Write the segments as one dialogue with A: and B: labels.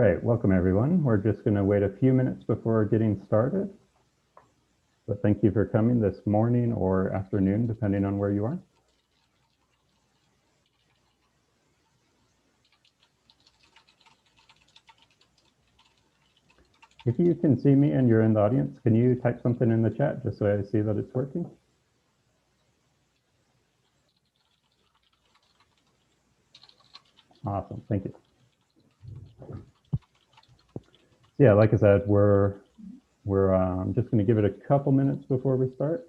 A: right, welcome everyone. We're just going to wait a few minutes before getting started. But thank you for coming this morning or afternoon, depending on where you are. If you can see me and you're in the audience, can you type something in the chat just so I see that it's working? Awesome, thank you. Yeah, like I said, we're just going to give it a couple minutes before we start.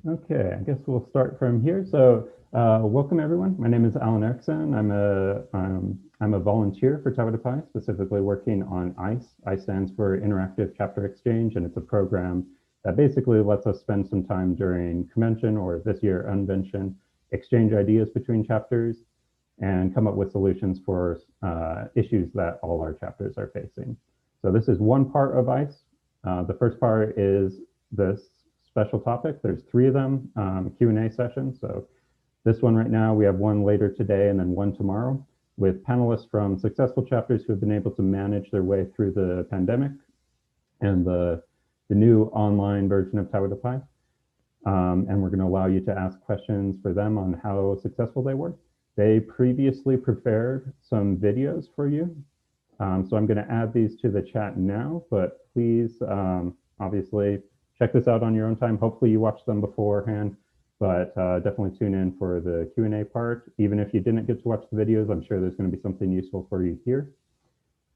A: Okay, I guess we'll start from here. So welcome everyone. My name is Alan Erickson. I'm a volunteer for Tau Pi, specifically working on ICE. ICE stands for Interactive Chapter Exchange, and it's a program that basically lets us spend some time during convention or this year unvention, exchange ideas between chapters and come up with solutions for issues that all our chapters are facing. So this is one part of ICE. The first part is this special topic. There's 3 of them, Q&A sessions. So this one right now, we have one later today and then one tomorrow with panelists from successful chapters who have been able to manage their way through the pandemic and the new online version of Tau Pi. And we're going to allow you to ask questions for them on how successful they were. They previously prepared some videos for you. So I'm going to add these to the chat now, but please, obviously, check this out on your own time. Hopefully you watched them beforehand, but definitely tune in for the Q&A part. Even if you didn't get to watch the videos, I'm sure there's going to be something useful for you here.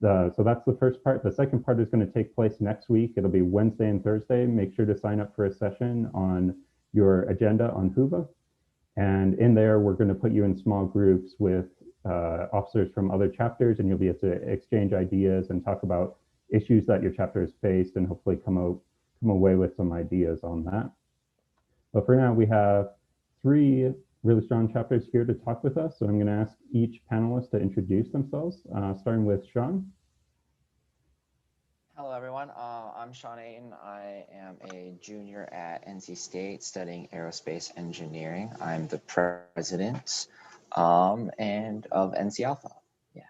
A: So that's the first part. The second part is going to take place next week. It'll be Wednesday and Thursday. Make sure to sign up for a session on your agenda on Whova. And in there, we're going to put you in small groups with officers from other chapters, and you'll be able to exchange ideas and talk about issues that your chapter has faced and hopefully come away with some ideas on that. But for now, we have 3 really strong chapters here to talk with us. So I'm going to ask each panelist to introduce themselves, starting with Sean.
B: Hello, everyone. I'm Sean Ayton. I am a junior at NC State studying aerospace engineering. I'm the president and of NC Alpha. Yeah.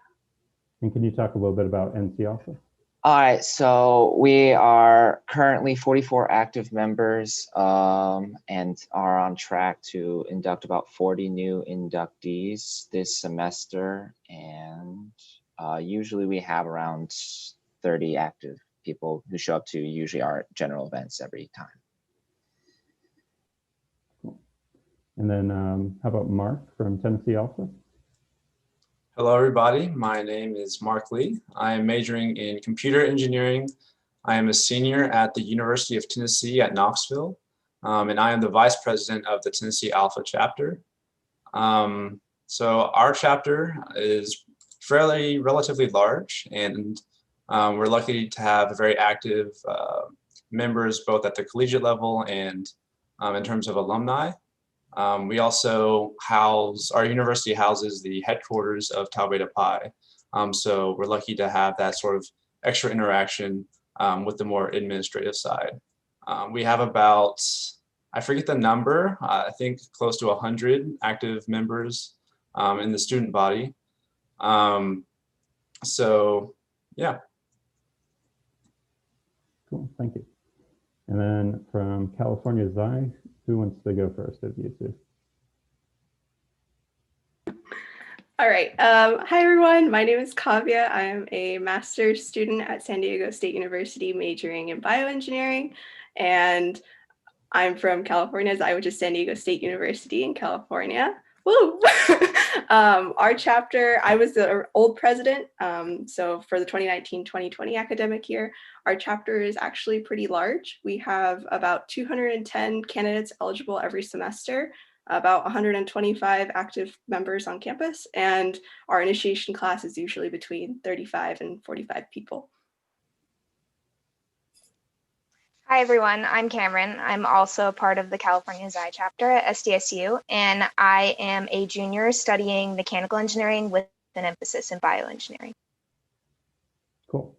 A: And can you talk a little bit about NC Alpha?
B: All right, so we are currently 44 active members and are on track to induct about 40 new inductees this semester. And usually we have around 30 active people who show up to usually our general events every time.
A: Cool. And then how about Mark from Tennessee Alpha?
C: Hello, everybody. My name is Mark Lee. I am majoring in computer engineering. I am a senior at the University of Tennessee at Knoxville, and I am the vice president of the Tennessee Alpha chapter. So our chapter is relatively large, and we're lucky to have very active members both at the collegiate level and in terms of alumni. We also our university houses the headquarters of Tau Beta Pi. So we're lucky to have that sort of extra interaction with the more administrative side. We have about, I forget the number, I think close to 100 active members in the student body. So yeah.
A: Cool, thank you. And then from California, Zai, who wants to go first of you two?
D: All right. Hi, everyone. My name is Kavya. I am a master's student at San Diego State University majoring in bioengineering. And I'm from California, as I went to San Diego State University in California. Woo! Our chapter, I was the old president. So for the 2019-2020 academic year, our chapter is actually pretty large. We have about 210 candidates eligible every semester. about 125 active members on campus, and our initiation class is usually between 35 and 45 people.
E: Hi, everyone. I'm Cameron. I'm also a part of the California Xi chapter at SDSU, and I am a junior studying mechanical engineering with an emphasis in bioengineering.
A: Cool.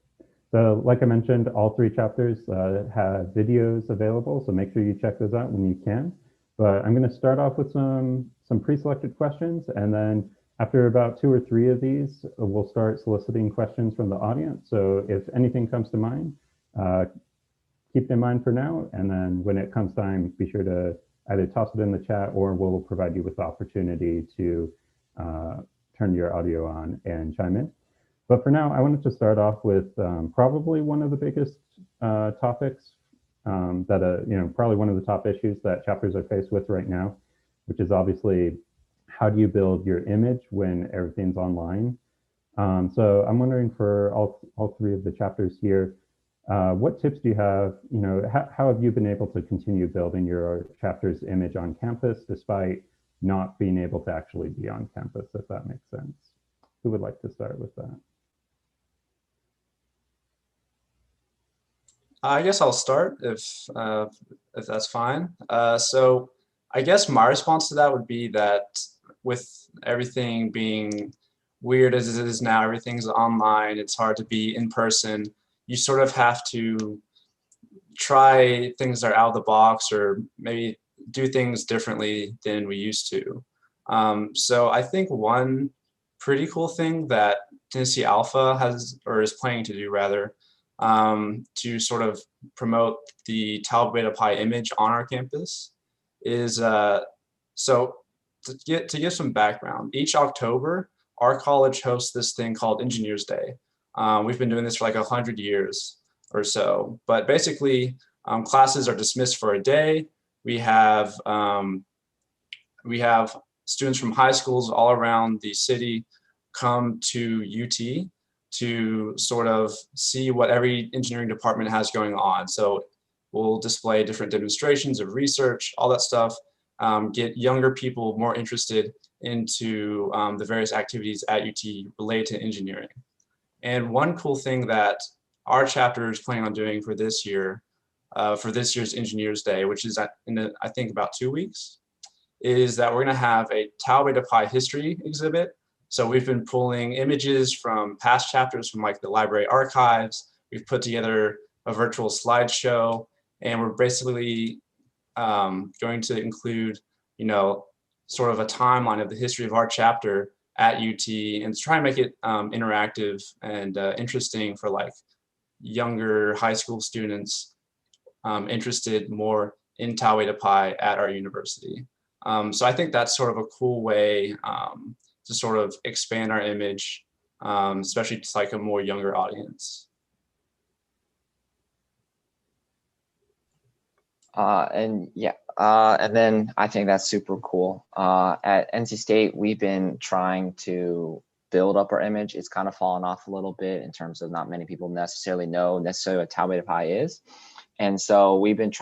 A: So like I mentioned, all three chapters have videos available, so make sure you check those out when you can. But I'm going to start off with some pre-selected questions, and then after about 2 or 3 of these, we'll start soliciting questions from the audience. So if anything comes to mind, keep it in mind for now, and then when it comes time, be sure to either toss it in the chat or we'll provide you with the opportunity to turn your audio on and chime in. But for now, I wanted to start off with probably one of the biggest topics probably one of the top issues that chapters are faced with right now, which is obviously how do you build your image when everything's online? So I'm wondering for all 3 of the chapters here, what tips do you have? How have you been able to continue building your chapter's image on campus despite not being able to actually be on campus, if that makes sense? Who would like to start with that?
C: I guess I'll start if that's fine. So I guess my response to that would be that with everything being weird as it is now, everything's online, it's hard to be in person. You sort of have to try things that are out of the box or maybe do things differently than we used to. So I think one pretty cool thing that Tennessee Alpha has, or is planning to do rather, to sort of promote the Tau Beta Pi image on our campus is, so to give some background, each October, our college hosts this thing called Engineers Day. We've been doing this for like 100 years or so, but basically classes are dismissed for a day. We have students from high schools all around the city come to UT to sort of see what every engineering department has going on. So we'll display different demonstrations of research, all that stuff, get younger people more interested into the various activities at UT related to engineering. And one cool thing that our chapter is planning on doing for this year, for this year's Engineers Day, which is in I think about 2 weeks, is that we're going to have a Tau Beta Pi history exhibit. So we've been pulling images from past chapters from like the library archives. We've put together a virtual slideshow, and we're basically going to include, sort of a timeline of the history of our chapter at UT and try and make it interactive and interesting for like younger high school students interested more in Tau Beta Pi at our university. So I think that's sort of a cool way to sort of expand our image, especially to like a more younger audience.
B: And then I think that's super cool. At NC State, we've been trying to build up our image. It's kind of fallen off a little bit in terms of not many people necessarily know what Tau Beta Pi is. And so we've been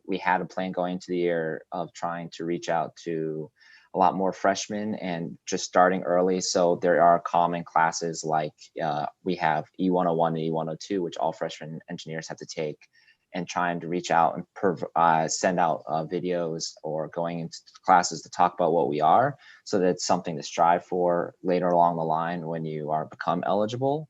B: we had a plan going into the year of trying to reach out to a lot more freshmen and just starting early. So there are common classes like we have E101 and E102, which all freshman engineers have to take, and trying to reach out and send out videos or going into classes to talk about what we are, so that it's something to strive for later along the line when you become eligible.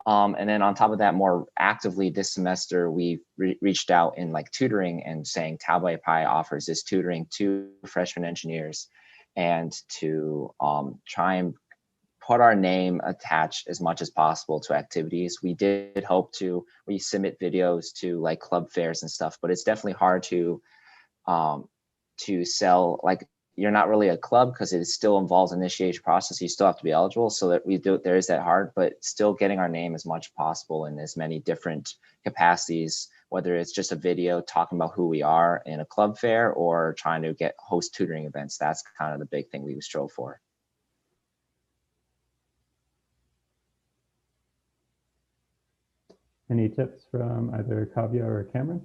B: And then on top of that, more actively this semester, we've reached out in like tutoring and saying Tau Beta Pi offers this tutoring to freshman engineers, and to try and put our name attached as much as possible to activities. We did hope we submit videos to like club fairs and stuff, but it's definitely hard to sell, like you're not really a club because it still involves initiation process. You still have to be eligible, so that there is that hard, but still getting our name as much as possible in as many different capacities, whether it's just a video talking about who we are in a club fair or trying to host tutoring events. That's kind of the big thing we strove for.
A: Any tips from either Kavya or Cameron?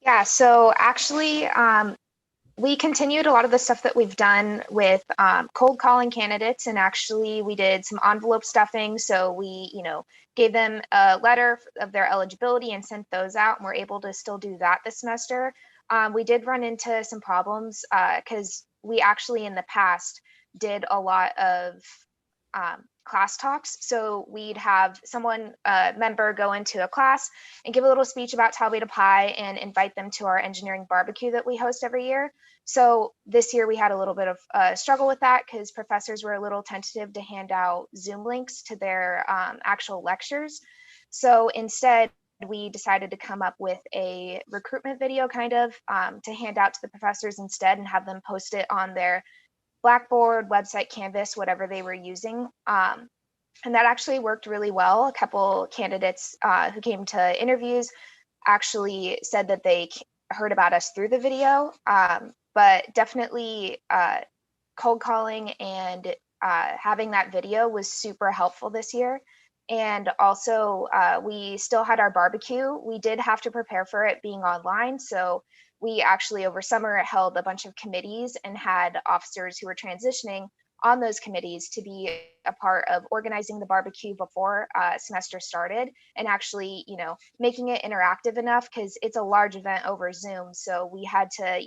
E: Yeah, so actually, we continued a lot of the stuff that we've done with cold calling candidates, and actually we did some envelope stuffing. So we, gave them a letter of their eligibility and sent those out, and we're able to still do that this semester. We did run into some problems because we actually in the past did a lot of class talks. So we'd have someone, a member, go into a class and give a little speech about Tau Beta Pi and invite them to our engineering barbecue that we host every year. So this year we had a little bit of a struggle with that because professors were a little tentative to hand out Zoom links to their actual lectures. So instead, we decided to come up with a recruitment video kind of to hand out to the professors instead and have them post it on their Blackboard, website, Canvas, whatever they were using. And that actually worked really well. A couple candidates who came to interviews actually said that they heard about us through the video, but definitely cold calling and having that video was super helpful this year. And also, we still had our barbecue. We did have to prepare for it being online. So we actually over summer held a bunch of committees and had officers who were transitioning on those committees to be a part of organizing the barbecue before semester started, and actually, making it interactive enough because it's a large event over Zoom. So we had to,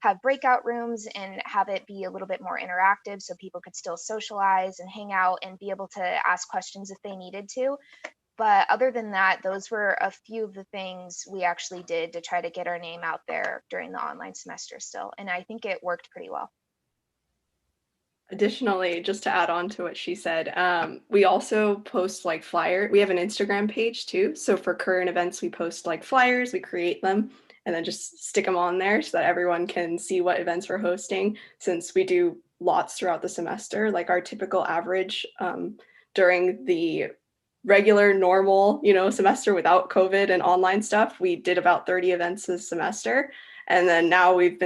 E: have breakout rooms and have it be a little bit more interactive so people could still socialize and hang out and be able to ask questions if they needed to. But other than that, those were a few of the things we actually did to try to get our name out there during the online semester still. And I think it worked pretty well.
D: Additionally, just to add on to what she said, we also post like flyers. We have an Instagram page too. So for current events, we post like flyers, we create them and then just stick them on there so that everyone can see what events we're hosting. Since we do lots throughout the semester, like our typical average during the regular normal, semester without COVID and online stuff, we did about 30 events this semester. And then now we've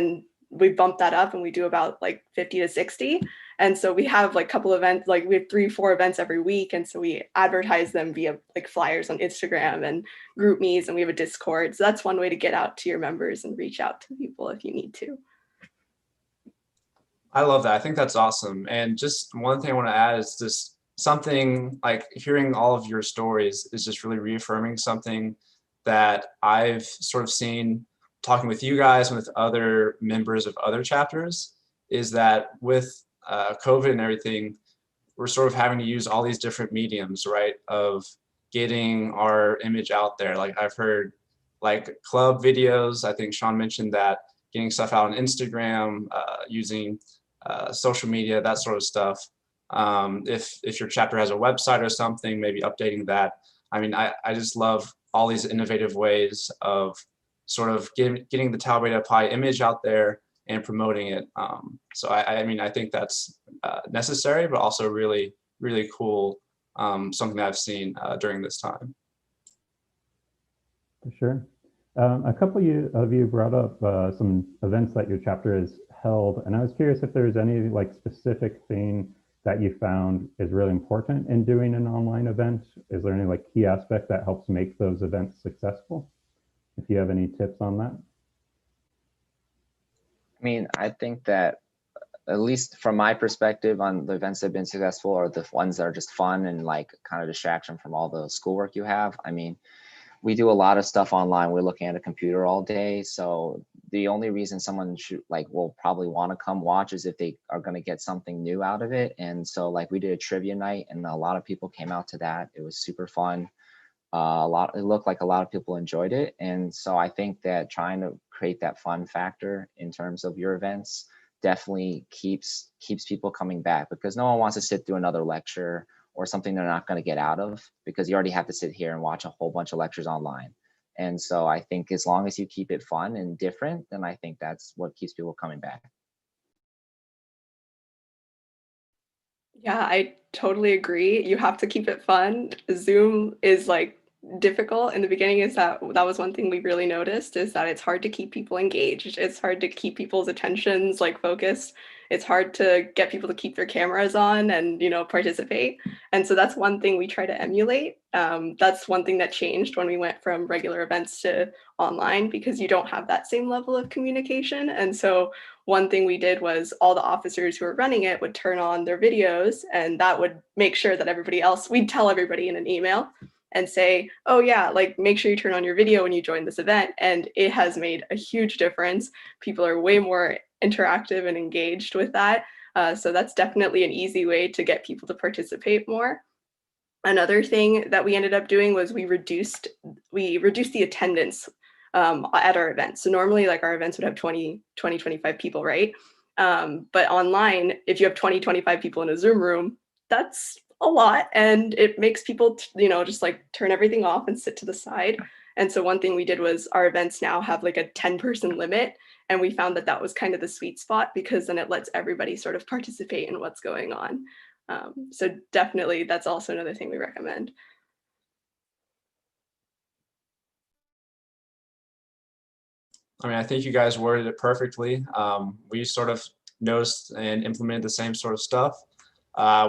D: bumped that up and we do about like 50 to 60. And so we have like a couple events, like we have 3-4 events every week. And so we advertise them via like flyers on Instagram and group meets, and we have a Discord. So that's one way to get out to your members and reach out to people if you need to.
C: I love that. I think that's awesome. And just one thing I want to add is just something like hearing all of your stories is just really reaffirming something that I've sort of seen talking with you guys and with other members of other chapters, is that with COVID and everything, we're sort of having to use all these different mediums, right, of getting our image out there. Like I've heard like club videos. I think Sean mentioned that, getting stuff out on Instagram, using social media, that sort of stuff. If your chapter has a website or something, maybe updating that. I mean, I just love all these innovative ways of sort of getting the Tau Beta Pi image out there and promoting it. So I mean, I think that's necessary, but also really, really cool, something that I've seen during this time.
A: For sure. A couple of you brought up some events that your chapter has held, and I was curious if there's any like specific thing that you found is really important in doing an online event. Is there any like key aspect that helps make those events successful? If you have any tips on that.
B: I mean, I think that at least from my perspective on the events that have been successful are the ones that are just fun and like kind of distraction from all the schoolwork you have. I mean, we do a lot of stuff online. We're looking at a computer all day. So the only reason someone will probably want to come watch is if they are going to get something new out of it. And so like we did a trivia night and a lot of people came out to that. It was super fun. It looked like a lot of people enjoyed it. And so I think that trying to create that fun factor in terms of your events definitely keeps people coming back, because no one wants to sit through another lecture or something they're not going to get out of, because you already have to sit here and watch a whole bunch of lectures online. And so I think as long as you keep it fun and different, then I think that's what keeps people coming back.
D: Yeah, I totally agree. You have to keep it fun. Zoom is like difficult in the beginning. Is that was one thing we really noticed, is that it's hard to keep people engaged. It's hard to keep people's attentions like focused it's hard to get people to keep their cameras on and, participate. And so that's one thing we try to emulate. That's one thing that changed when we went from regular events to online, because you don't have that same level of communication. And so one thing we did was all the officers who were running it would turn on their videos, and that would make sure that everybody else, we'd tell everybody in an email and say, oh yeah, like make sure you turn on your video when you join this event. And it has made a huge difference. People are way more interactive and engaged with that. So that's definitely an easy way to get people to participate more. Another thing that we ended up doing was we reduced the attendance at our events. So normally like our events would have 25 people, right? But online, if you have 25 people in a Zoom room, that's a lot, and it makes people, just like turn everything off and sit to the side. And so one thing we did was our events now have like a 10-person limit, and we found that that was kind of the sweet spot, because then it lets everybody sort of participate in what's going on. So definitely that's also another thing we recommend.
C: I mean, I think you guys worded it perfectly. We sort of noticed and implemented the same sort of stuff.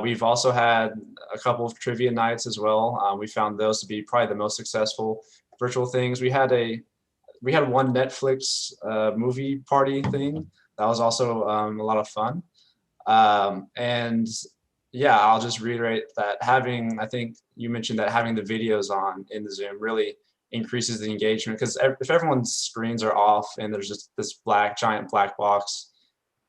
C: We've also had a couple of trivia nights as well. We found those to be probably the most successful virtual things. We had one Netflix movie party thing that was also a lot of fun. And yeah, I'll just reiterate that I think you mentioned that having the videos on in the Zoom really increases the engagement, because if everyone's screens are off and there's just this giant black box,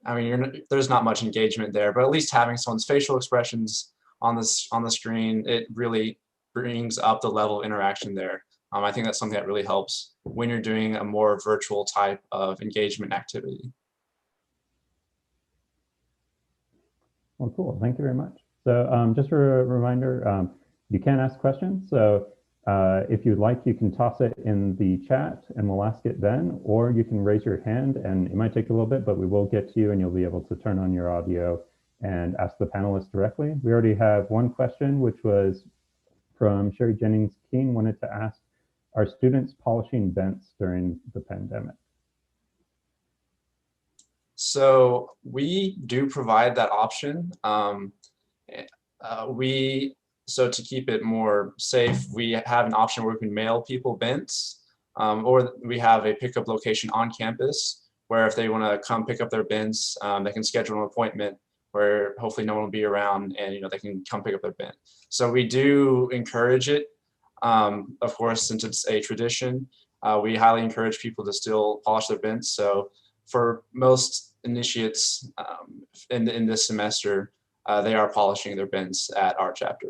C: I mean, there's not much engagement there. But at least having someone's facial expressions on the screen, it really brings up the level of interaction there. I think that's something that really helps when you're doing a more virtual type of engagement activity.
A: Well, cool. Thank you very much. So just a reminder, you can ask questions. So if you'd like, you can toss it in the chat and we'll ask it then, or you can raise your hand, and it might take a little bit, but we will get to you and you'll be able to turn on your audio and ask the panelists directly. We already have one question, which was from Sherry Jennings-Keene, wanted to ask, are students polishing vents during the pandemic?
C: So we do provide that option. So to keep it more safe, we have an option where we can mail people bents, or we have a pickup location on campus where if they want to come pick up their bents, they can schedule an appointment where hopefully no one will be around, and they can come pick up their bent. So we do encourage it. Of course, since it's a tradition, we highly encourage people to still polish their bents. So for most initiates in this semester, they are polishing their bents at our chapter.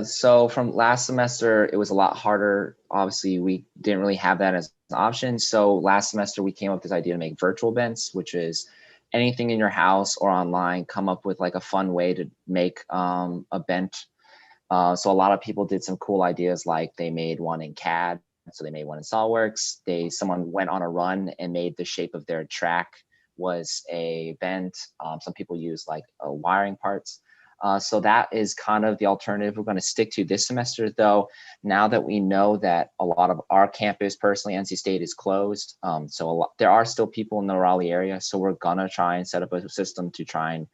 B: So from last semester, it was a lot harder. Obviously, we didn't really have that as an option. So last semester, we came up with this idea to make virtual bents, which is anything in your house or online, come up with like a fun way to make a bent. So a lot of people did some cool ideas, like they made one in CAD. So they made one in SolidWorks. Someone went on a run and made the shape of their track was a bent. Some people use like wiring parts. So that is kind of the alternative we're going to stick to this semester, though. Now that we know that a lot of our campus, personally, NC State is closed. There are still people in the Raleigh area. So we're going to try and set up a system to try and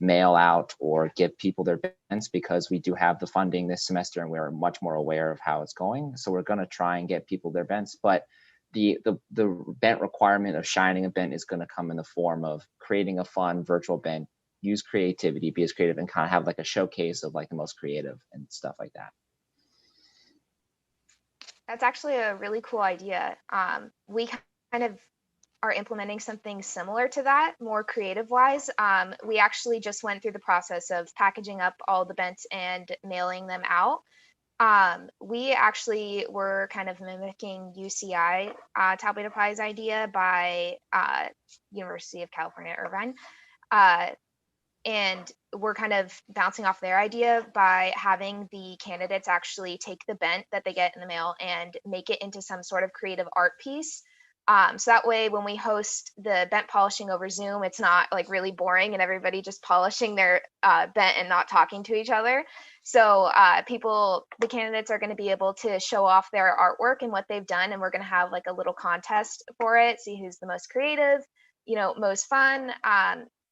B: mail out or give people their bents, because we do have the funding this semester and we're much more aware of how it's going. So we're going to try and get people their bents, but the bent requirement of shining a bent is going to come in the form of creating a fun virtual bent, use creativity, be as creative, and kind of have like a showcase of like the most creative and stuff like that.
E: That's actually a really cool idea. We kind of are implementing something similar to that, more creative wise. We actually just went through the process of packaging up all the bents and mailing them out. We actually were kind of mimicking UCI, Taipei Dapai's idea by University of California, Irvine. And we're kind of bouncing off their idea by having the candidates actually take the bent that they get in the mail and make it into some sort of creative art piece. So that way, when we host the bent polishing over Zoom, it's not like really boring and everybody just polishing their bent and not talking to each other. So the candidates are going to be able to show off their artwork and what they've done. And we're going to have like a little contest for it, see who's the most creative, most fun.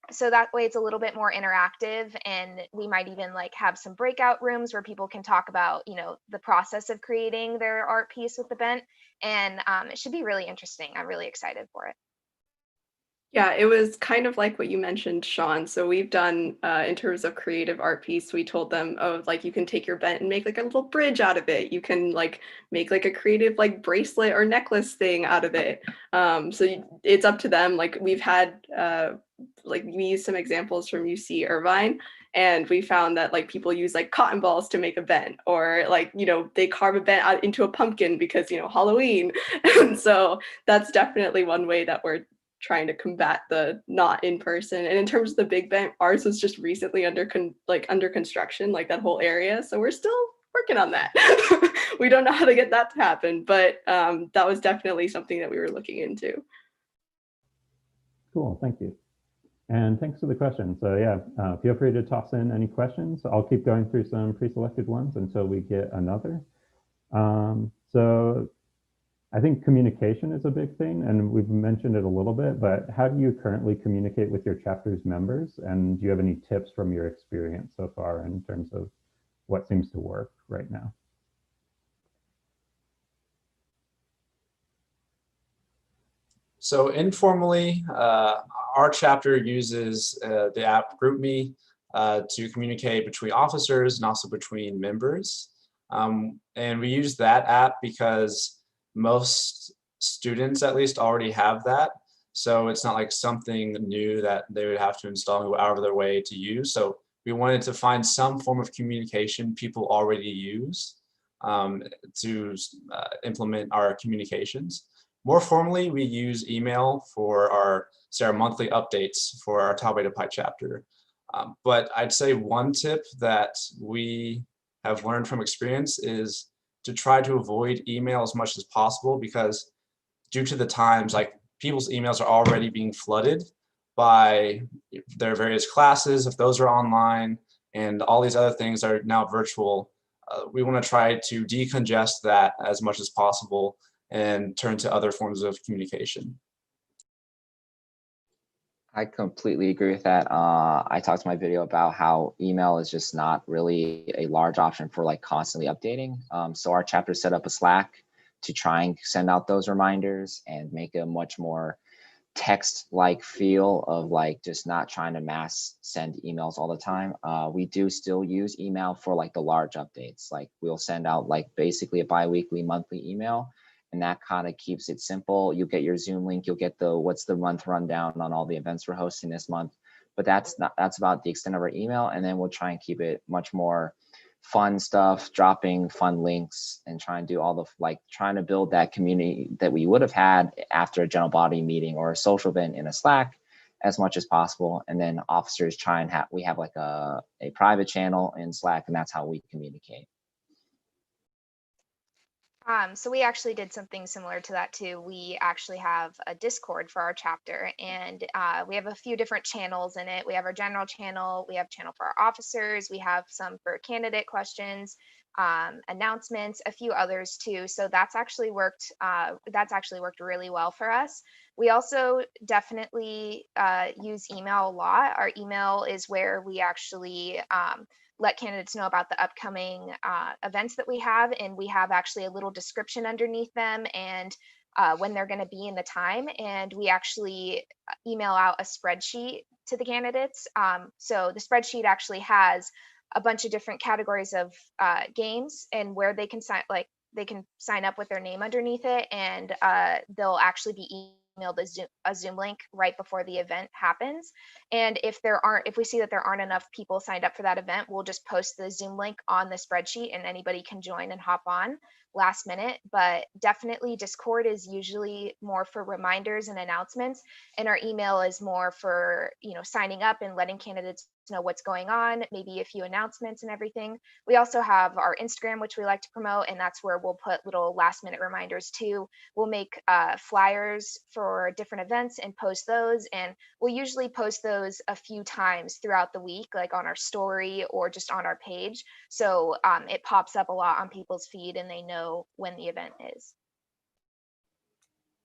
E: So that way it's a little bit more interactive, and we might even like have some breakout rooms where people can talk about, the process of creating their art piece with the bent. And it should be really interesting. I'm really excited for it.
D: Yeah, it was kind of like what you mentioned, Sean. So we've done, in terms of creative art piece, we told them, oh, like you can take your bent and make like a little bridge out of it. You can like make like a creative like bracelet or necklace thing out of it. It's up to them. Like we've had, like we used some examples from UC Irvine, and we found that like people use like cotton balls to make a bent, or like, they carve a bent out into a pumpkin because, Halloween. And so that's definitely one way that we're trying to combat the not in person. And in terms of the big bent, ours was just recently under construction, like that whole area. So we're still working on that. We don't know how to get that to happen, but that was definitely something that we were looking into.
A: Cool, thank you. And thanks for the question. So yeah, feel free to toss in any questions. I'll keep going through some pre-selected ones until we get another. So I think communication is a big thing, and we've mentioned it a little bit, but how do you currently communicate with your chapter's members? And do you have any tips from your experience so far in terms of what seems to work right now?
C: So informally, our chapter uses the app GroupMe to communicate between officers and also between members. And we use that app because most students at least already have that. So it's not like something new that they would have to install and go out of their way to use. So we wanted to find some form of communication people already use to implement our communications. More formally, we use email for our monthly updates for our Tau Beta Pi chapter. But I'd say one tip that we have learned from experience is to try to avoid email as much as possible, because due to the times, like people's emails are already being flooded by their various classes, if those are online, and all these other things are now virtual. We want to try to decongest that as much as possible and turn to other forms of communication.
B: I completely agree with that. I talked in my video about how email is just not really a large option for like constantly updating. So our chapter set up a Slack to try and send out those reminders and make a much more text-like feel of like just not trying to mass send emails all the time. We do still use email for like the large updates. Like we'll send out like basically a bi-weekly, monthly email, and that kind of keeps it simple. You get your Zoom link, you'll get the what's the month rundown on all the events we're hosting this month. But that's about the extent of our email. And then we'll try and keep it much more fun stuff, dropping fun links, and try and do all the trying to build that community that we would have had after a general body meeting or a social event in a Slack as much as possible. And then officers try and we have like a private channel in Slack, and that's how we communicate.
E: So we actually did something similar to that too. We actually have a Discord for our chapter, and we have a few different channels in it. We have our general channel, we have a channel for our officers, we have some for candidate questions, announcements, a few others too. So that's actually worked. That's actually worked really well for us. We also definitely use email a lot. Our email is where we actually let candidates know about the upcoming events that we have, and we have actually a little description underneath them and when they're going to be in the time, and we actually email out a spreadsheet to the candidates. So the spreadsheet actually has a bunch of different categories of games and where they can sign up with their name underneath it, and they'll actually be emailed a Zoom link right before the event happens. And if we see that there aren't enough people signed up for that event, we'll just post the Zoom link on the spreadsheet and anybody can join and hop on. last minute, but definitely Discord is usually more for reminders and announcements, and our email is more for, signing up and letting candidates know what's going on, maybe a few announcements and everything. We also have our Instagram, which we like to promote, and that's where we'll put little last minute reminders too. We'll make flyers for different events and post those, and we'll usually post those a few times throughout the week, like on our story or just on our page. So it pops up a lot on people's feed and they know when the event is.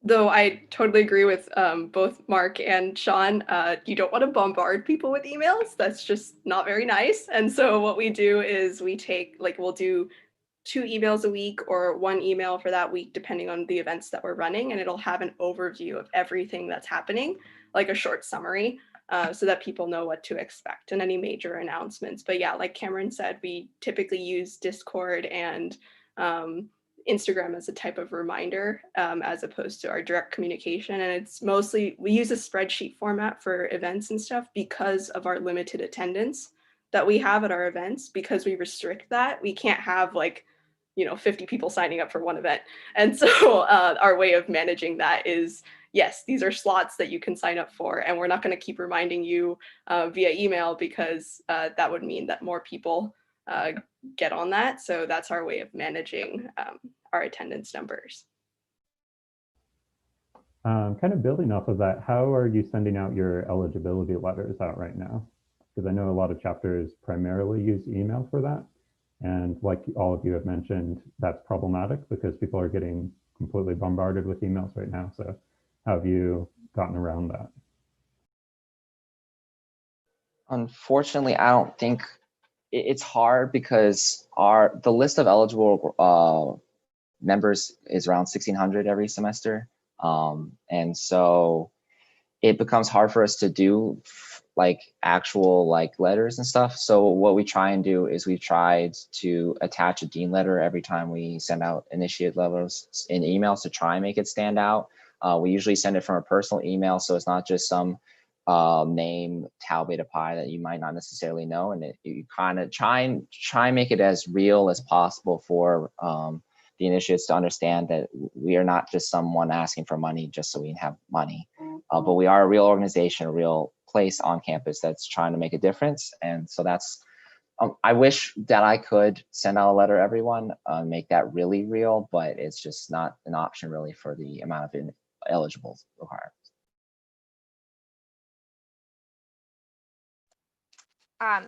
D: Though I totally agree with both Mark and Sean, you don't want to bombard people with emails. That's just not very nice. And so what we do is we'll do 2 emails a week or 1 email for that week, depending on the events that we're running. And it'll have an overview of everything that's happening, like a short summary, so that people know what to expect and any major announcements. But yeah, like Cameron said, we typically use Discord and Instagram as a type of reminder, as opposed to our direct communication. And it's mostly, we use a spreadsheet format for events and stuff because of our limited attendance that we have at our events. Because we restrict that, we can't have 50 people signing up for one event. And so our way of managing that is, yes, these are slots that you can sign up for, and we're not going to keep reminding you via email, because that would mean that more people get on that. So that's our way of managing our attendance numbers.
A: Kind of building off of that, how are you sending out your eligibility letters out right now? Because I know a lot of chapters primarily use email for that. And like all of you have mentioned, that's problematic because people are getting completely bombarded with emails right now. So how have you gotten around that?
B: Unfortunately, I don't think it's hard because the list of eligible members is around 1,600 every semester. And so it becomes hard for us to do actual letters and stuff. So what we try and do is we've tried to attach a dean letter every time we send out initiate levels in emails to try and make it stand out. We usually send it from a personal email, so it's not just some name Tau Beta Pi that you might not necessarily know, and you kind of try and make it as real as possible for the initiates to understand that we are not just someone asking for money just so we have money, but we are a real organization, a real place on campus that's trying to make a difference. And so that's, I wish that I could send out a letter to everyone, make that really real, but it's just not an option really for the amount of eligibles required.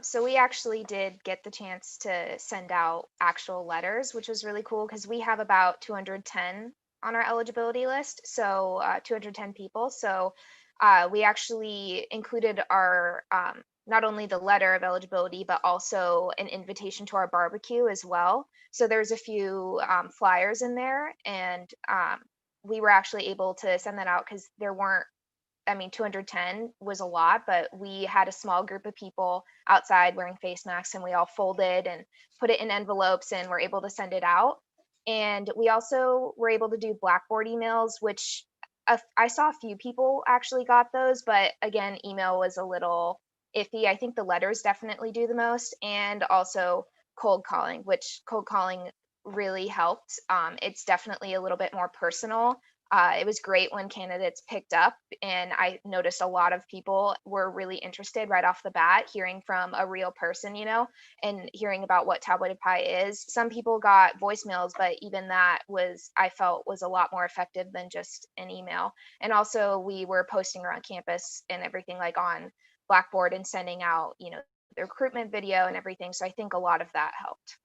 E: So we actually did get the chance to send out actual letters, which was really cool because we have about 210 on our eligibility list. So 210 people. So we actually included our, not only the letter of eligibility, but also an invitation to our barbecue as well. So there's a few flyers in there, and we were actually able to send that out because there weren't, 210 was a lot, but we had a small group of people outside wearing face masks, and we all folded and put it in envelopes and were able to send it out. And we also were able to do Blackboard emails, which I saw a few people actually got those, but again, email was a little iffy. I think the letters definitely do the most, and also cold calling, which cold calling really helped. It's definitely a little bit more personal. It was great when candidates picked up, and I noticed a lot of people were really interested right off the bat, hearing from a real person, and hearing about what Tau Beta Pi is. Some people got voicemails, but even that I felt was a lot more effective than just an email. And also we were posting around campus and everything, like on Blackboard, and sending out, the recruitment video and everything. So I think a lot of that helped.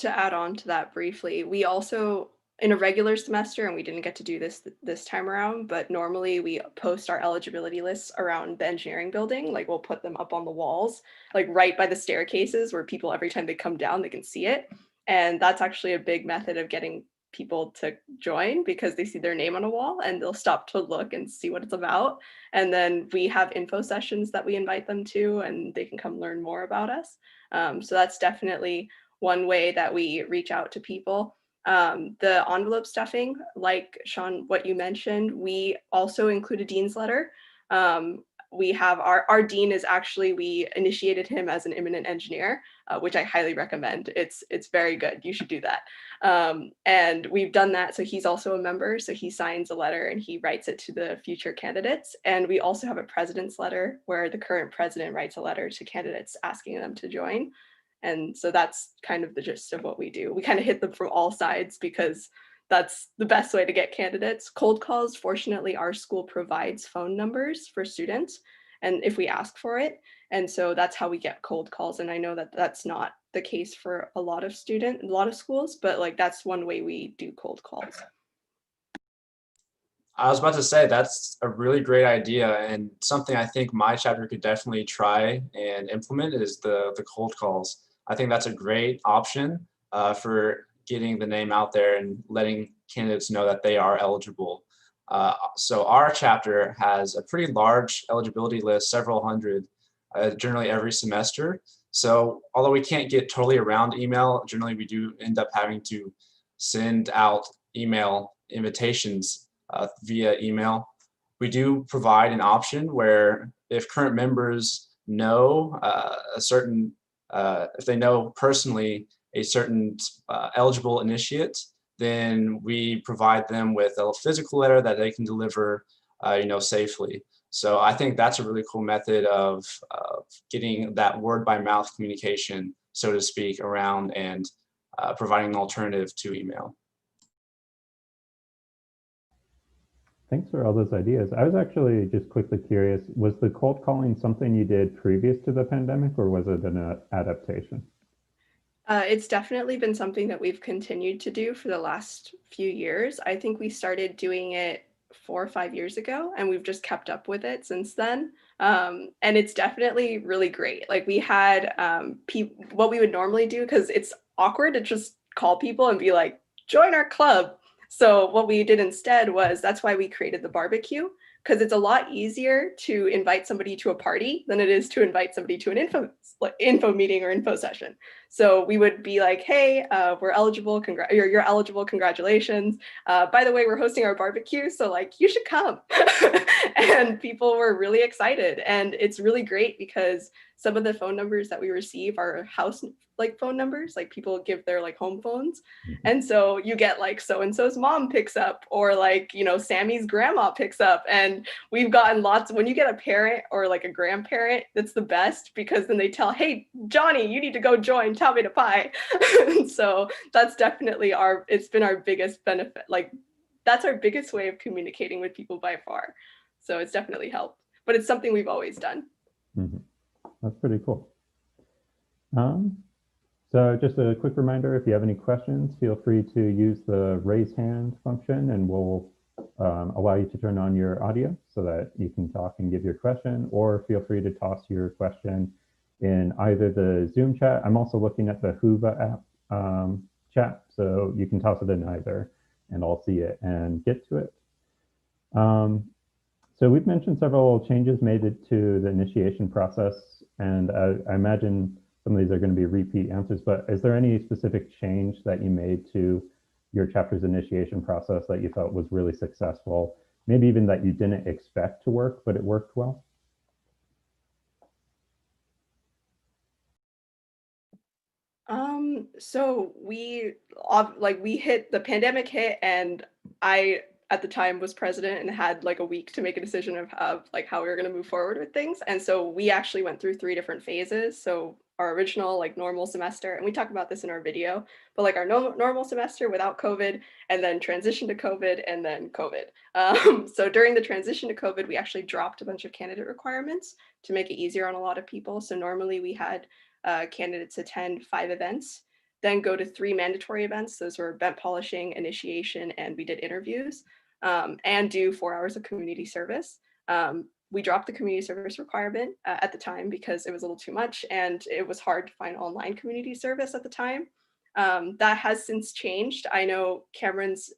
D: To add on to that briefly, we also, in a regular semester, and we didn't get to do this time around, but normally we post our eligibility lists around the engineering building. Like, we'll put them up on the walls, like right by the staircases, where people, every time they come down, they can see it. And that's actually a big method of getting people to join, because they see their name on a wall and they'll stop to look and see what it's about. And then we have info sessions that we invite them to, and they can come learn more about us. So that's definitely one way that we reach out to people. The envelope stuffing, like Sean, what you mentioned, we also include a dean's letter. we have our dean is actually, we initiated him as an eminent engineer, which I highly recommend. It's very good. You should do that. And we've done that. So he's also a member. So he signs a letter and he writes it to the future candidates. And we also have a president's letter where the current president writes a letter to candidates asking them to join. And so that's kind of the gist of what we do. We kind of hit them from all sides because that's the best way to get candidates. Cold calls, fortunately, our school provides phone numbers for students, and if we ask for it. And so that's how we get cold calls. And I know that that's not the case for a lot of schools, but like that's one way we do cold calls.
C: I was about to say that's a really great idea, and something I think my chapter could definitely try and implement is the cold calls. I think that's a great option for getting the name out there and letting candidates know that they are eligible. So our chapter has a pretty large eligibility list, several hundred, generally every semester. So although we can't get totally around email, generally we do end up having to send out email invitations via email. We do provide an option where if current members know if they know personally a certain eligible initiate, then we provide them with a physical letter that they can deliver, safely. So I think that's a really cool method of getting that word by mouth communication, so to speak, around and providing an alternative to email.
A: Thanks for all those ideas. I was actually just quickly curious, was the cold calling something you did previous to the pandemic, or was it an adaptation?
D: It's definitely been something that we've continued to do for the last few years. I think we started doing it 4 or 5 years ago, and we've just kept up with it since then. And it's definitely really great. Like we had what we would normally do, because it's awkward to just call people and be like, join our club. So what we did instead was, that's why we created the barbecue, because it's a lot easier to invite somebody to a party than it is to invite somebody to an info meeting or info session. So we would be like, hey, we're eligible, you're eligible, congratulations. By the way, we're hosting our barbecue, so like you should come. And people were really excited. And it's really great because some of the phone numbers that we receive are house like phone numbers, like people give their like home phones. And so you get like so-and-so's mom picks up, or like, Sammy's grandma picks up. And we've gotten lots, when you get a parent or like a grandparent, that's the best, because then they tell, hey, Johnny, you need to go join Tau Beta Pi. So that's definitely it's been our biggest benefit. Like that's our biggest way of communicating with people by far. So it's definitely helped, but it's something we've always done.
A: Mm-hmm. That's pretty cool. So just a quick reminder, if you have any questions, feel free to use the raise hand function, and we'll allow you to turn on your audio so that you can talk and give your question, or feel free to toss your question in either the Zoom chat. I'm also looking at the Whova app chat, so you can toss it in either, and I'll see it and get to it. So we've mentioned several changes made to the initiation process, and I imagine some of these are going to be repeat answers, but is there any specific change that you made to your chapter's initiation process that you felt was really successful? Maybe even that you didn't expect to work, but it worked well?
D: So we hit, the pandemic hit, and I at the time was president and had like a week to make a decision of like how we were going to move forward with things. And so we actually went through 3 different phases. So our original like normal semester, and we talk about this in our video, but like our normal semester without COVID, and then transition to COVID, and then COVID. So during the transition to COVID, we actually dropped a bunch of candidate requirements to make it easier on a lot of people. So normally we had candidates attend 5 events, then go to 3 mandatory events. Those were bent polishing, initiation, and we did interviews, and do 4 hours of community service. We dropped the community service requirement at the time because it was a little too much, and it was hard to find online community service at the time. That has since changed. I know Cameron's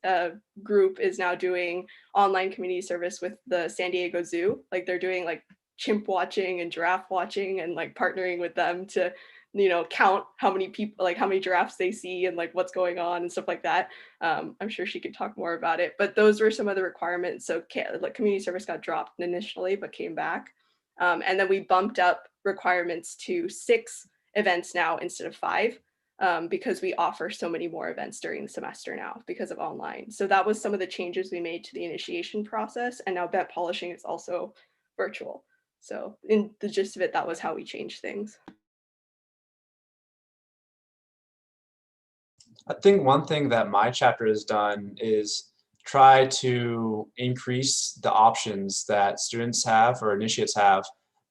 D: group is now doing online community service with the San Diego Zoo. Like they're doing like chimp watching and giraffe watching, and like partnering with them to count how many people, like how many giraffes they see and like what's going on and stuff like that. I'm sure she could talk more about it, but those were some of the requirements. So like community service got dropped initially but came back. And then we bumped up requirements to 6 events now instead of 5, because we offer so many more events during the semester now because of online. So that was some of the changes we made to the initiation process. And now bent polishing is also virtual. So in the gist of it, that was how we changed things.
C: I think one thing that my chapter has done is try to increase the options that students have or initiates have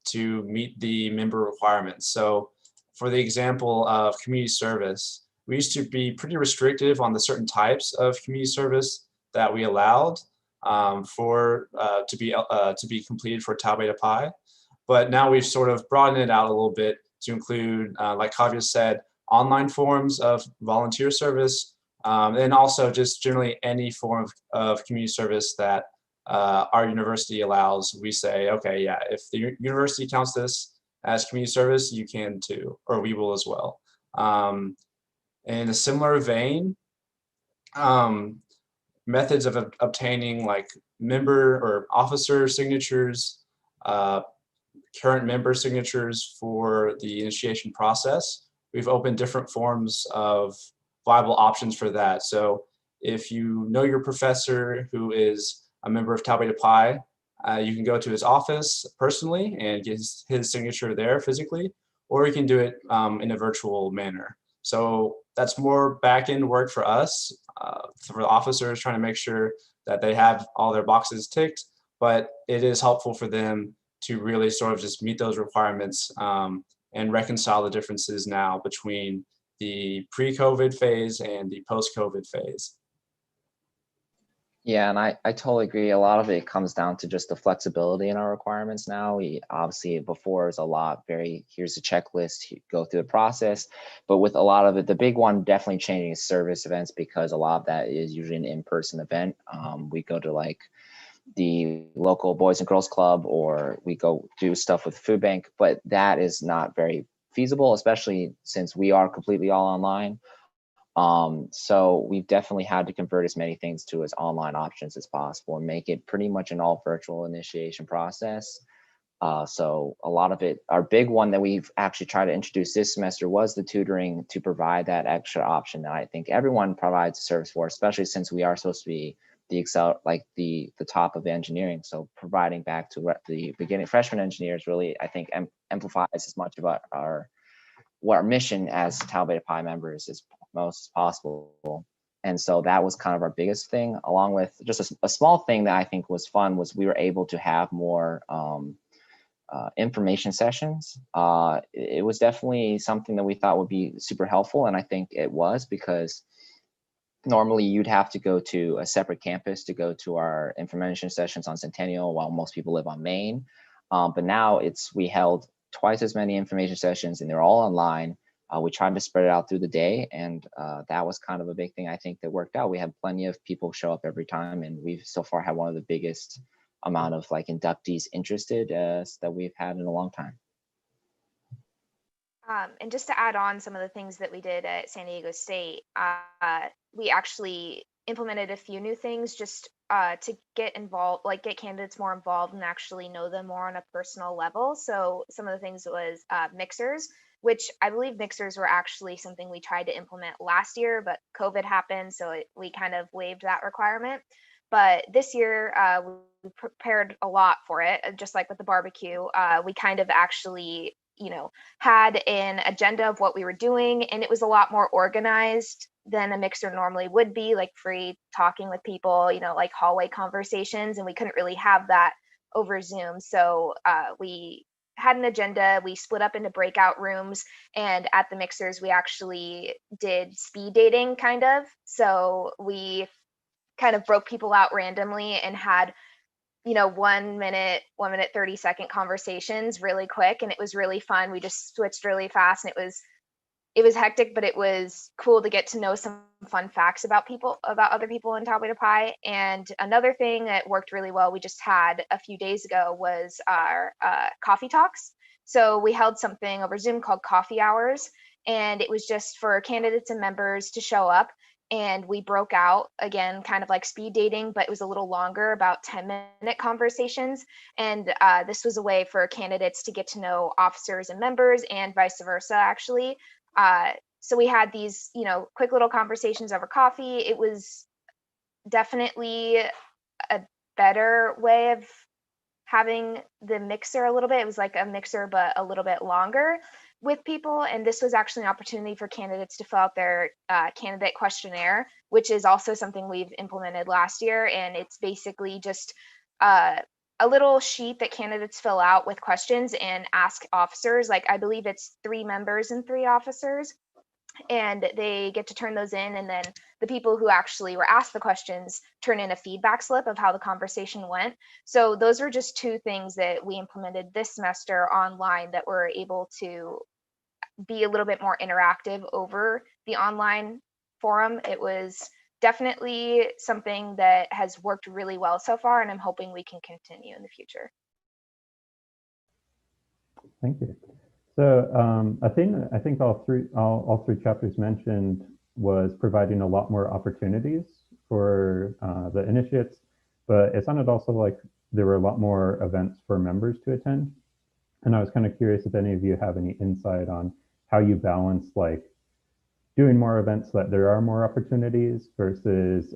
C: to meet the member requirements. So for the example of community service, we used to be pretty restrictive on the certain types of community service that we allowed to be completed for Tau Beta Pi. But now we've sort of broadened it out a little bit to include, like Kavya said, online forms of volunteer service, and also just generally any form of community service that our university allows. We say, okay, yeah, if the university counts this as community service, you can too, or we will as well. In a similar vein, methods of obtaining like member or officer signatures, current member signatures for the initiation process. We've opened different forms of viable options for that. So if you know your professor who is a member of Tau Beta Pi, you can go to his office personally and get his signature there physically, or you can do it in a virtual manner. So that's more back-end work for us, for the officers trying to make sure that they have all their boxes ticked, but it is helpful for them to really sort of just meet those requirements and reconcile the differences now between the pre-COVID phase and the post-COVID phase.
B: Yeah, and I totally agree. A lot of it comes down to just the flexibility in our requirements now. We obviously before is a lot here's a checklist, go through the process. But with a lot of it, the big one definitely changing is service events, because a lot of that is usually an in-person event. We go to like the local Boys and Girls Club, or we go do stuff with food bank, but that is not very feasible, especially since we are completely all online. So we've definitely had to convert as many things to as online options as possible and make it pretty much an all virtual initiation process. So a lot of it, our big one that we've actually tried to introduce this semester was the tutoring, to provide that extra option that I think everyone provides a service for, especially since we are supposed to be the the top of engineering. So providing back to the beginning freshman engineers really, I think, amplifies as much about what our mission as Tau Beta Pi members is most possible. And so that was kind of our biggest thing, along with just a small thing that I think was fun was we were able to have more information sessions. It was definitely something that we thought would be super helpful. And I think it was, because normally you'd have to go to a separate campus to go to our information sessions on Centennial, while most people live on Main. But now we held twice as many information sessions, and they're all online. We tried to spread it out through the day, and that was kind of a big thing I think that worked out. We had plenty of people show up every time, and we've so far had one of the biggest amount of like inductees interested that we've had in a long time.
E: And just to add on some of the things that we did at San Diego State, we actually implemented a few new things just to get involved, like get candidates more involved and actually know them more on a personal level. So some of the things was mixers, which I believe mixers were actually something we tried to implement last year, but COVID happened, so we kind of waived that requirement. But this year, we prepared a lot for it, just like with the barbecue. We kind of actually had an agenda of what we were doing, and it was a lot more organized than a mixer normally would be, like free talking with people, like hallway conversations, and we couldn't really have that over Zoom. So we had an agenda, we split up into breakout rooms, and at the mixers, we actually did speed dating kind of. So we kind of broke people out randomly and had 1 minute 30-second conversations really quick, and it was really fun. We just switched really fast, and it was hectic, but it was cool to get to know some fun facts about other people in Tau Beta Pi. And another thing that worked really well we just had a few days ago was our coffee talks. So we held something over Zoom called coffee hours, and it was just for candidates and members to show up and we broke out again, kind of like speed dating, but it was a little longer, about 10-minute conversations. And this was a way for candidates to get to know officers and members, and vice versa, actually. So we had these, quick little conversations over coffee. It was definitely a better way of having the mixer a little bit. It was like a mixer, but a little bit longer with people. And this was actually an opportunity for candidates to fill out their candidate questionnaire, which is also something we've implemented last year. And it's basically just a little sheet that candidates fill out with questions and ask officers. Like, I believe it's 3 members and 3 officers, and they get to turn those in, and then the people who actually were asked the questions turn in a feedback slip of how the conversation went. So those are just 2 things that we implemented this semester online that were able to be a little bit more interactive over the online forum. It was definitely something that has worked really well so far, and I'm hoping we can continue in the future.
A: Thank you. So a thing I think all three chapters mentioned was providing a lot more opportunities for the initiates, but it sounded also like there were a lot more events for members to attend. And I was kind of curious if any of you have any insight on how you balance like doing more events so that there are more opportunities versus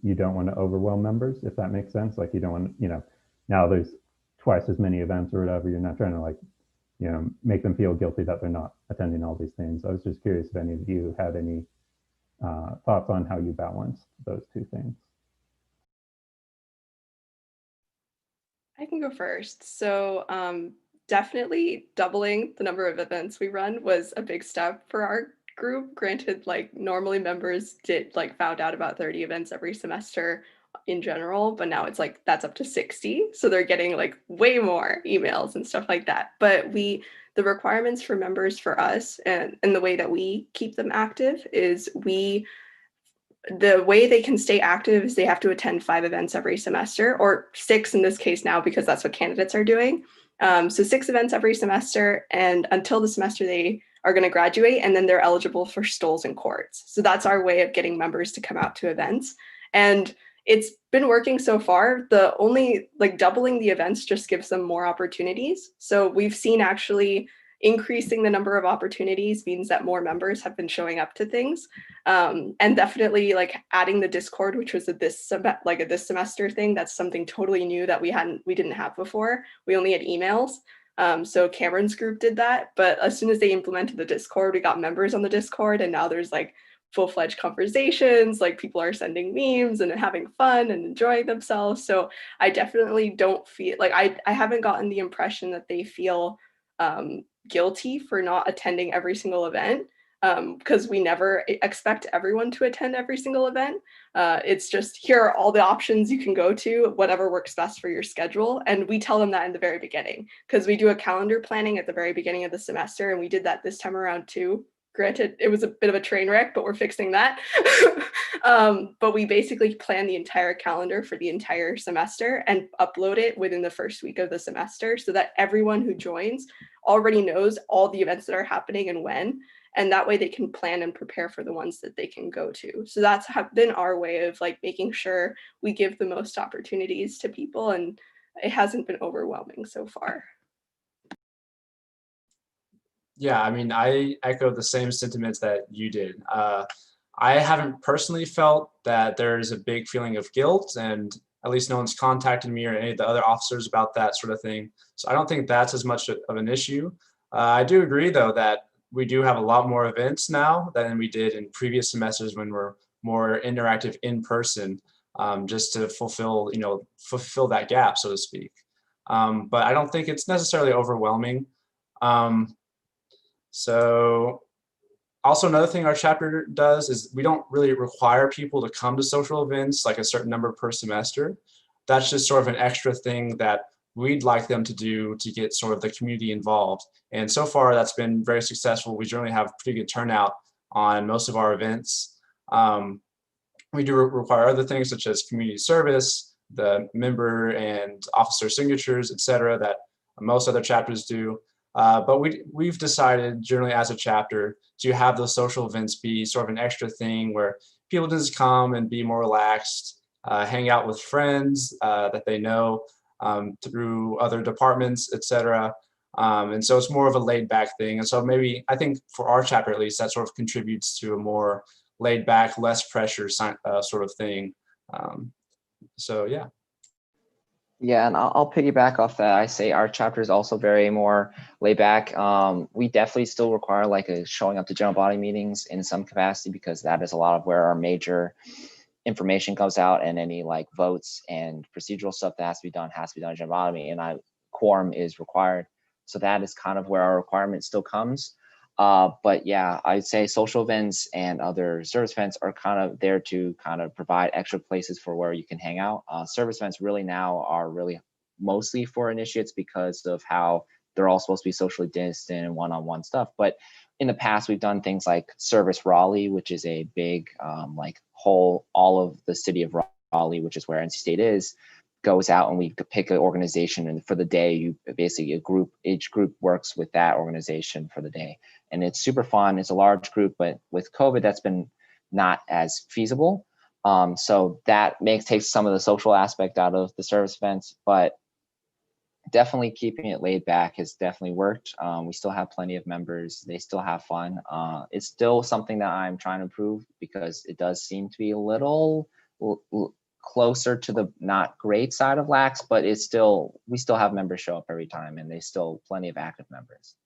A: you don't want to overwhelm members, if that makes sense. Like you don't want, now there's twice as many events or whatever. You're not trying to like, make them feel guilty that they're not attending all these things. I was just curious if any of you had any thoughts on how you balance those 2 things.
D: I can go first. So definitely doubling the number of events we run was a big step for our group. Granted, like normally members found out about 30 events every semester in general, but now it's like that's up to 60. So they're getting like way more emails and stuff like that. But the requirements for members for us and the way that we keep them active is the way they can stay active is they have to attend 5 events every semester, or 6 in this case now, because that's what candidates are doing. So 6 events every semester, and until the semester they are going to graduate, and then they're eligible for stoles and courts. So that's our way of getting members to come out to events. And it's been working so far. The only doubling the events just gives them more opportunities. So we've seen actually increasing the number of opportunities means that more members have been showing up to things. And definitely adding the Discord, which was this semester thing. That's something totally new that we didn't have before. We only had emails. So Cameron's group did that, but as soon as they implemented the Discord, we got members on the Discord, and now there's full-fledged conversations, people are sending memes and having fun and enjoying themselves. So I definitely don't feel I haven't gotten the impression that they feel guilty for not attending every single event, because we never expect everyone to attend every single event. It's just, here are all the options you can go to, whatever works best for your schedule. And we tell them that in the very beginning, because we do a calendar planning at the very beginning of the semester, and we did that this time around too. Granted, it was a bit of a train wreck, but we're fixing that. But we basically plan the entire calendar for the entire semester and upload it within the first week of the semester, so that everyone who joins already knows all the events that are happening and when. And that way they can plan and prepare for the ones that they can go to. So that's been our way of making sure we give the most opportunities to people, and it hasn't been overwhelming so far.
C: Yeah, I mean, I echo the same sentiments that you did. I haven't personally felt that there's a big feeling of guilt, and at least no one's contacted me or any of the other officers about that sort of thing. So I don't think that's as much of an issue. I do agree, though, that we do have a lot more events now than we did in previous semesters when we're more interactive in person, just to fulfill that gap, so to speak. But I don't think it's necessarily overwhelming. So also another thing our chapter does is we don't really require people to come to social events, like a certain number per semester. That's just sort of an extra thing that we'd like them to do to get sort of the community involved. And so far that's been very successful. We generally have pretty good turnout on most of our events. We do require other things such as community service, the member and officer signatures, etc., that most other chapters do. But we've decided generally as a chapter to have those social events be sort of an extra thing where people just come and be more relaxed, hang out with friends that they know through other departments, etc. And so it's more of a laid back thing. And so maybe I think for our chapter, at least, that sort of contributes to a more laid back, less pressure sort of thing. So yeah.
B: Yeah, and I'll piggyback off that. I say our chapter is also very more laid back. We definitely still require like a showing up to general body meetings in some capacity, because that is a lot of where our major information comes out, and any like votes and procedural stuff that has to be done in general body meeting, and quorum is required. So that is kind of where our requirement still comes. But yeah, I'd say social events and other service events are kind of there to kind of provide extra places for where you can hang out. Service events really now are really mostly for initiates because of how they're all supposed to be socially distant and one-on-one stuff. But in the past, we've done things like Service Raleigh, which is a big like all of the city of Raleigh, which is where NC State is, goes out, and we pick an organization, and for the day you basically each group works with that organization for the day, and it's super fun. It's a large group, but with COVID that's been not as feasible, so that takes some of the social aspect out of the service events, but definitely keeping it laid back has definitely worked. We still have plenty of members, they still have fun. It's still something that I'm trying to improve, because it does seem to be a little closer to the not great side of lax, but we still have members show up every time, and there's still plenty of active members.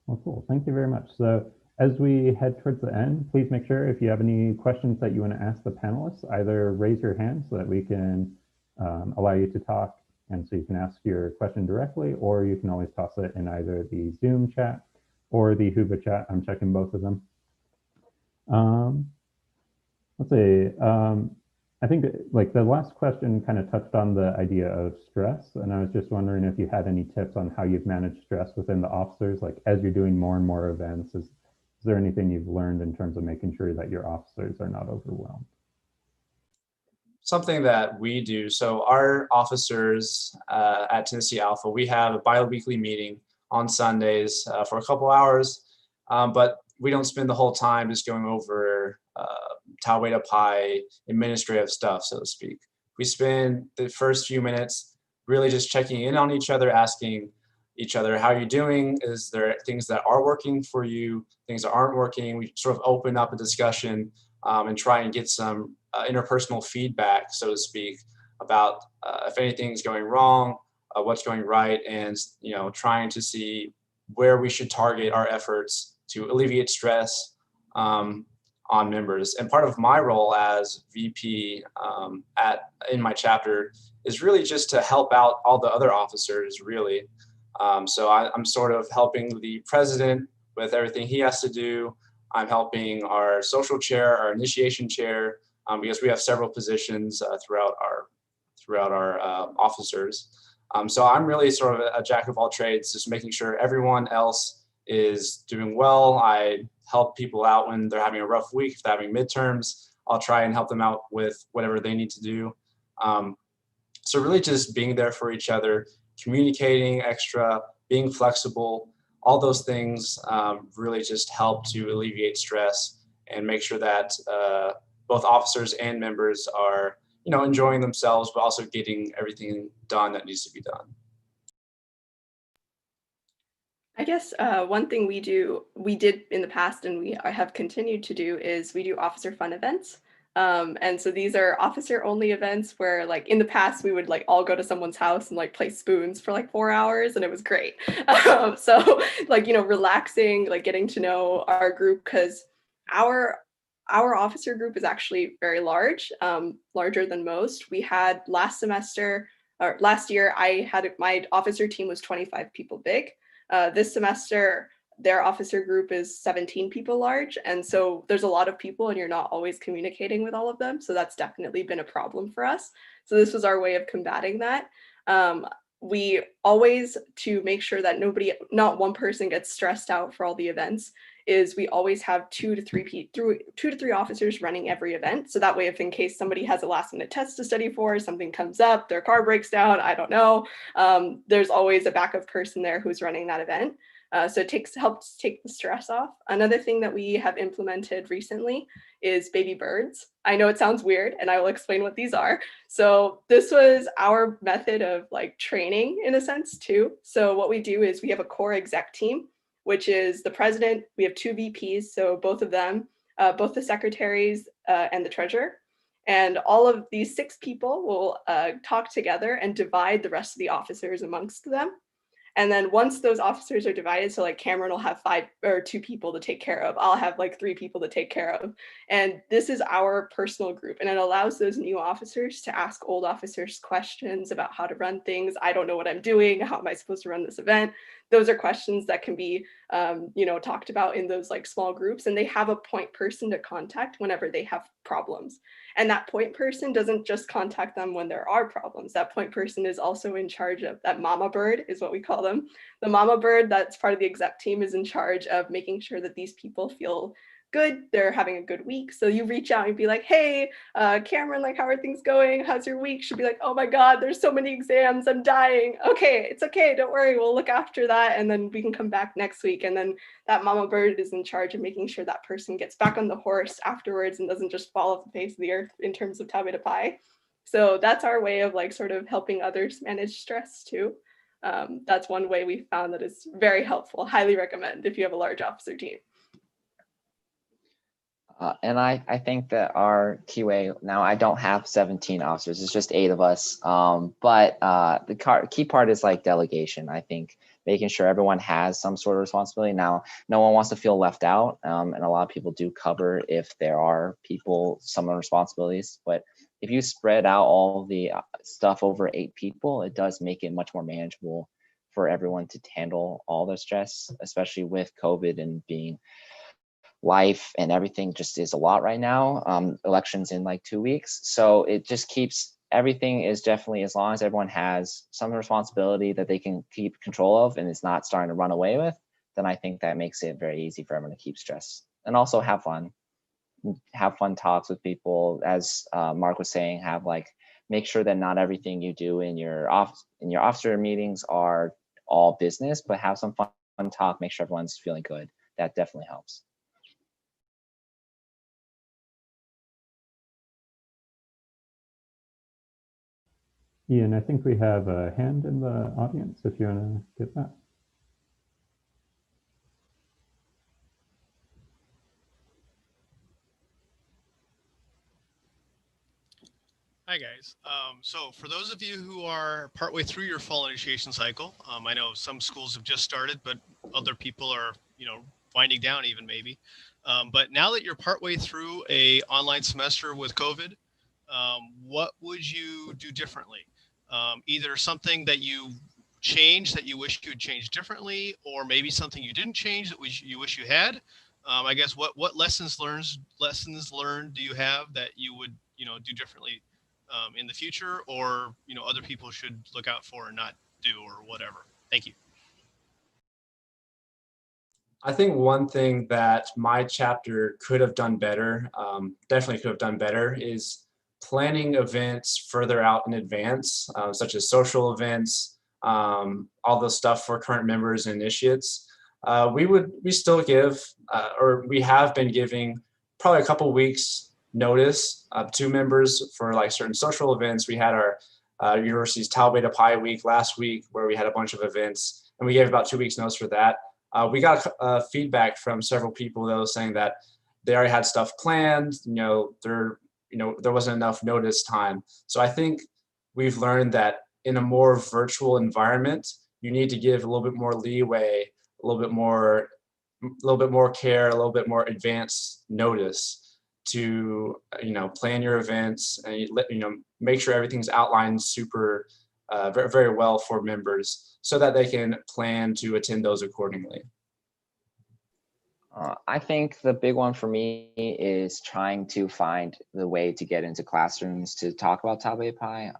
A: Well, cool. Thank you very much. So as we head towards the end, please make sure if you have any questions that you want to ask the panelists, either raise your hand so that we can allow you to talk, and so you can ask your question directly, or you can always toss it in either the Zoom chat or the Huba chat. I'm checking both of them. Let's see. I think like the last question kind of touched on the idea of stress, and I was just wondering if you had any tips on how you've managed stress within the officers, like as you're doing more and more events. Is there anything you've learned in terms of making sure that your officers are not overwhelmed?
C: Something that we do, so our officers at Tennessee Alpha, we have a bi-weekly meeting on Sundays for a couple hours, but we don't spend the whole time just going over tau beta pi administrative stuff, so to speak. We spend the first few minutes really just checking in on each other, asking each other, how are you doing? Is there things that are working for you, things that aren't working? We sort of open up a discussion and try and get some interpersonal feedback, so to speak, about if anything's going wrong, what's going right, and trying to see where we should target our efforts to alleviate stress on members. And part of my role as VP in my chapter is really just to help out all the other officers, really. So I'm sort of helping the president with everything he has to do. I'm helping our social chair, our initiation chair, because we have several positions throughout our officers. So I'm really sort of a jack of all trades, just making sure everyone else is doing well. I help people out when they're having a rough week. If they're having midterms, I'll try and help them out with whatever they need to do. So really just being there for each other, communicating extra, being flexible, all those things really just help to alleviate stress and make sure that both officers and members are enjoying themselves, but also getting everything done that needs to be done.
D: I guess one thing we did in the past, and we have continued to do, is we do officer fun events. And so these are officer only events where, like, in the past we would like all go to someone's house and like play spoons for like 4 hours, and it was great. So like, relaxing, like getting to know our group, because our officer group is actually very large, larger than most. We had last year, my officer team was 25 people big. This semester, their officer group is 17 people large. And so there's a lot of people and you're not always communicating with all of them. So that's definitely been a problem for us. So this was our way of combating that. We always, to make sure that not one person gets stressed out for all the events, is we always have two to three officers running every event. So that way, if in case somebody has a last minute test to study for, something comes up, their car breaks down, I don't know, there's always a backup person there who's running that event. So it helps take the stress off. Another thing that we have implemented recently is baby birds. I know it sounds weird, and I will explain what these are. So this was our method of like training in a sense too. So what we do is we have a core exec team, which is the president. We have 2 VPs, so both of them, both the secretaries and the treasurer. And all of these 6 people will talk together and divide the rest of the officers amongst them. And then once those officers are divided, so like Cameron will have 5 or 2 people to take care of, I'll have like 3 people to take care of. And this is our personal group. And it allows those new officers to ask old officers questions about how to run things. I don't know what I'm doing. How am I supposed to run this event? Those are questions that can be, talked about in those like small groups. And they have a point person to contact whenever they have problems. And that point person doesn't just contact them when there are problems. That point person is also in charge of that mama bird, is what we call them. The mama bird that's part of the exec team is in charge of making sure that these people feel good, they're having a good week. So you reach out and be like, hey, Cameron, like, how are things going? How's your week? She'll be like, oh my God, there's so many exams, I'm dying. Okay, it's okay, don't worry, we'll look after that. And then we can come back next week. And then that mama bird is in charge of making sure that person gets back on the horse afterwards and doesn't just fall off the face of the earth in terms of Tau Beta Pi. So that's our way of like sort of helping others manage stress too. That's one way we found that is very helpful. Highly recommend if you have a large officer team.
B: And I think that our QA, now I don't have 17 officers, it's just 8 of us. But the key part is like delegation. I think making sure everyone has some sort of responsibility. Now, no one wants to feel left out. And a lot of people do cover if there are some responsibilities. But if you spread out all the stuff over 8 people, it does make it much more manageable for everyone to handle all the stress, especially with COVID and being life and everything just is a lot right now. Elections in like 2 weeks. So it just keeps, everything is definitely, as long as everyone has some responsibility that they can keep control of and it's not starting to run away with, then I think that makes it very easy for everyone to keep stress and also have fun talks with people. As Mark was saying, make sure that not everything you do in your officer meetings are all business, but have some fun talk, make sure everyone's feeling good. That definitely helps.
A: Ian, I think we have a hand in the audience if you want to get that.
F: Hi guys. So for those of you who are partway through your fall initiation cycle, I know some schools have just started, but other people are, winding down even maybe. But now that you're partway through a online semester with COVID, what would you do differently? Either something that you changed that you wish you had changed differently, or maybe something you didn't change that you wish you had. I guess what lessons learned do you have that you would do differently in the future, or other people should look out for and not do, or whatever? Thank you.
C: I think one thing that my chapter could have done better, definitely could have done better, is planning events further out in advance, such as social events, all the stuff for current members and initiates. We still give, or we have been giving probably a couple weeks notice to members for like certain social events. We had our university's Tau Beta Pi week last week where we had a bunch of events, and we gave about 2 weeks notice for that. We got feedback from several people that was saying that they already had stuff planned, there wasn't enough notice time. So I think we've learned that in a more virtual environment, you need to give a little bit more leeway, a little bit more care, a little bit more advanced notice to plan your events and make sure everything's outlined super very, very well for members so that they can plan to attend those accordingly.
B: I think the big one for me is trying to find the way to get into classrooms to talk about Tau Beta Pi.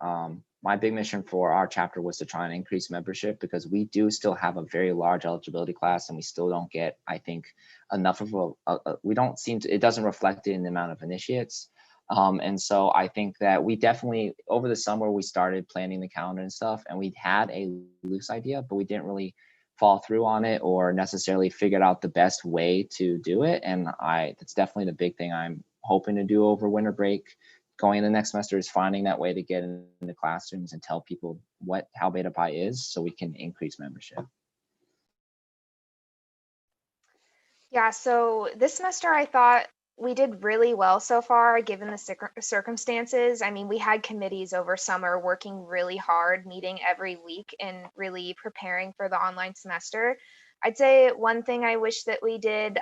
B: My big mission for our chapter was to try and increase membership, because we do still have a very large eligibility class and we still don't get, I think, enough of it doesn't reflect it in the amount of initiates. And so I think that we definitely, over the summer, we started planning the calendar and stuff, and we had a loose idea, but we didn't really fall through on it or necessarily figured out the best way to do it. And that's definitely the big thing I'm hoping to do over winter break going into next semester, is finding that way to get into classrooms and tell people how Beta Pi is, so we can increase membership.
E: Yeah, so this semester I thought we did really well so far, given the circumstances. I mean, we had committees over summer working really hard, meeting every week and really preparing for the online semester. I'd say one thing I wish that we did,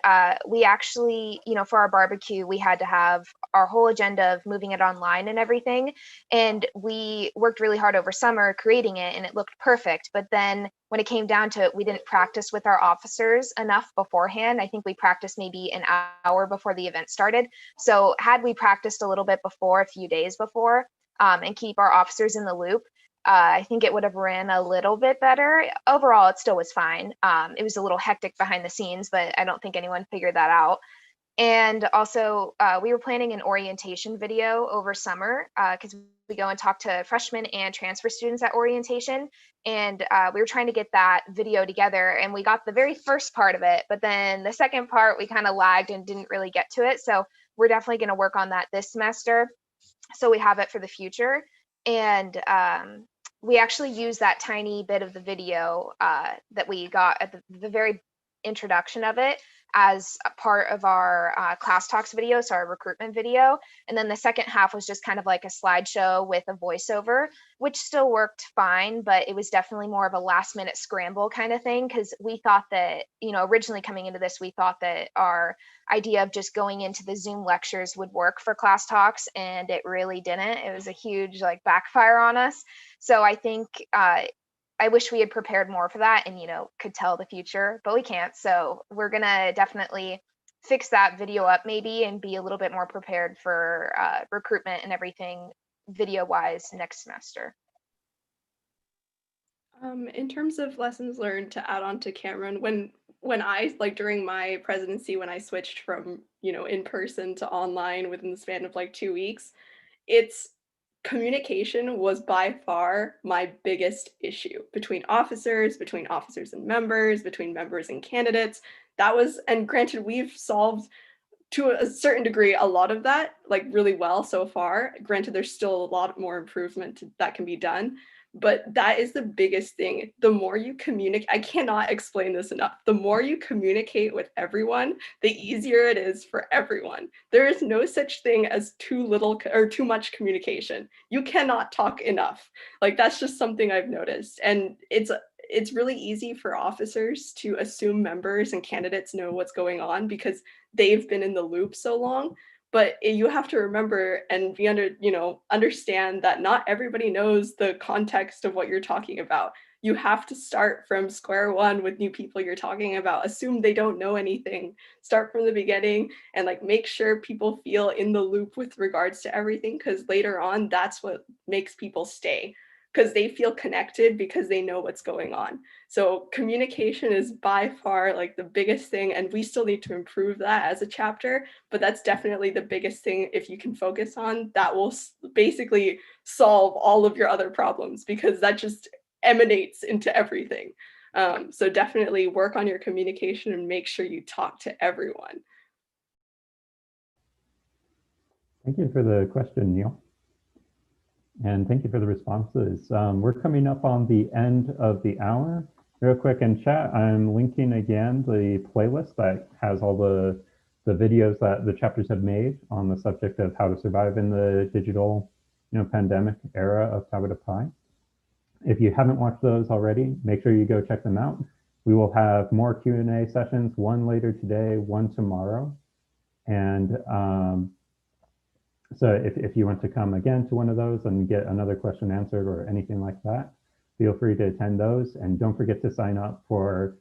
E: we actually, for our barbecue, we had to have our whole agenda of moving it online and everything. And we worked really hard over summer creating it and it looked perfect. But then when it came down to it, we didn't practice with our officers enough beforehand. I think we practiced maybe an hour before the event started. So had we practiced a little bit before, a few days before, and keep our officers in the loop, I think it would have ran a little bit better. Overall, it still was fine. It was a little hectic behind the scenes, but I don't think anyone figured that out. And also, we were planning an orientation video over summer because we go and talk to freshmen and transfer students at orientation. And we were trying to get that video together, and we got the very first part of it. But then the second part, we kind of lagged and didn't really get to it. So we're definitely going to work on that this semester, so we have it for the future. And we actually use that tiny bit of the video that we got at the very introduction of it as a part of our class talks video, so our recruitment video. And then the second half was just kind of like a slideshow with a voiceover, which still worked fine, but it was definitely more of a last minute scramble kind of thing, because we thought that, originally coming into this, we thought that our idea of just going into the Zoom lectures would work for class talks, and it really didn't. It was a huge backfire on us. So I think I wish we had prepared more for that and, could tell the future, but we can't. So we're going to definitely fix that video up maybe and be a little bit more prepared for recruitment and everything video wise next semester.
D: In terms of lessons learned, to add on to Cameron, when I, during my presidency, when I switched from, in person to online within the span of 2 weeks, communication was by far my biggest issue between officers and members, between members and candidates. And granted, we've solved to a certain degree a lot of that really well so far. Granted, there's still a lot more improvement that can be done, but that is the biggest thing. The more you communicate, I cannot explain this enough. The more you communicate with everyone, the easier it is for everyone. There is no such thing as too little or too much communication. You cannot talk enough. That's just something I've noticed. And it's really easy for officers to assume members and candidates know what's going on because they've been in the loop so long. But you have to remember and understand that not everybody knows the context of what you're talking about. You have to start from square one with new people you're talking about. Assume they don't know anything. Start from the beginning and make sure people feel in the loop with regards to everything, because later on, that's what makes people stay, because they feel connected because they know what's going on. So communication is by far the biggest thing, and we still need to improve that as a chapter, but that's definitely the biggest thing. If you can focus on that, will basically solve all of your other problems, because that just emanates into everything. So definitely work on your communication and make sure you talk to everyone.
A: Thank you for the question, Neil. And thank you for the responses. We're coming up on the end of the hour. Real quick in chat, I'm linking again the playlist that has all the videos that the chapters have made on the subject of how to survive in the digital pandemic era of Tabata Pi. If you haven't watched those already, make sure you go check them out. We will have more Q&A sessions, one later today, one tomorrow. And so if you want to come again to one of those and get another question answered or anything like that, feel free to attend those. And don't forget to sign up for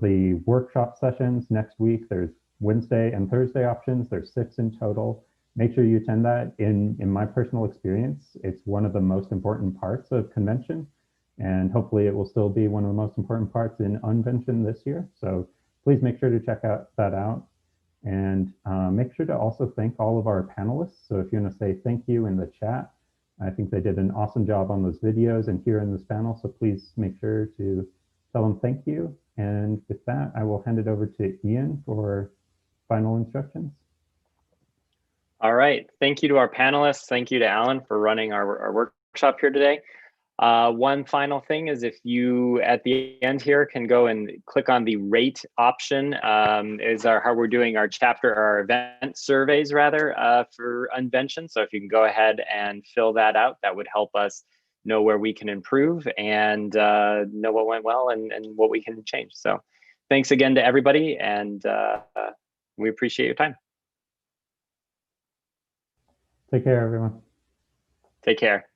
A: the workshop sessions next week. There's Wednesday and Thursday options. There's 6 in total. Make sure you attend that. In my personal experience, it's one of the most important parts of convention. And hopefully it will still be one of the most important parts in Unvention this year. So please make sure to check that out. And make sure to also thank all of our panelists. So if you want to say thank you in the chat, I think they did an awesome job on those videos and here in this panel. So please make sure to tell them thank you. And with that, I will hand it over to Ian for final instructions.
G: All right. Thank you to our panelists. Thank you to Alan for running our workshop here today. One final thing is if you at the end here can go and click on the rate option is how we're doing our chapter, our event surveys rather for Unvention. So if you can go ahead and fill that out, that would help us know where we can improve and know what went well and what we can change. So thanks again to everybody, and we appreciate your time.
A: Take care, everyone.
G: Take care.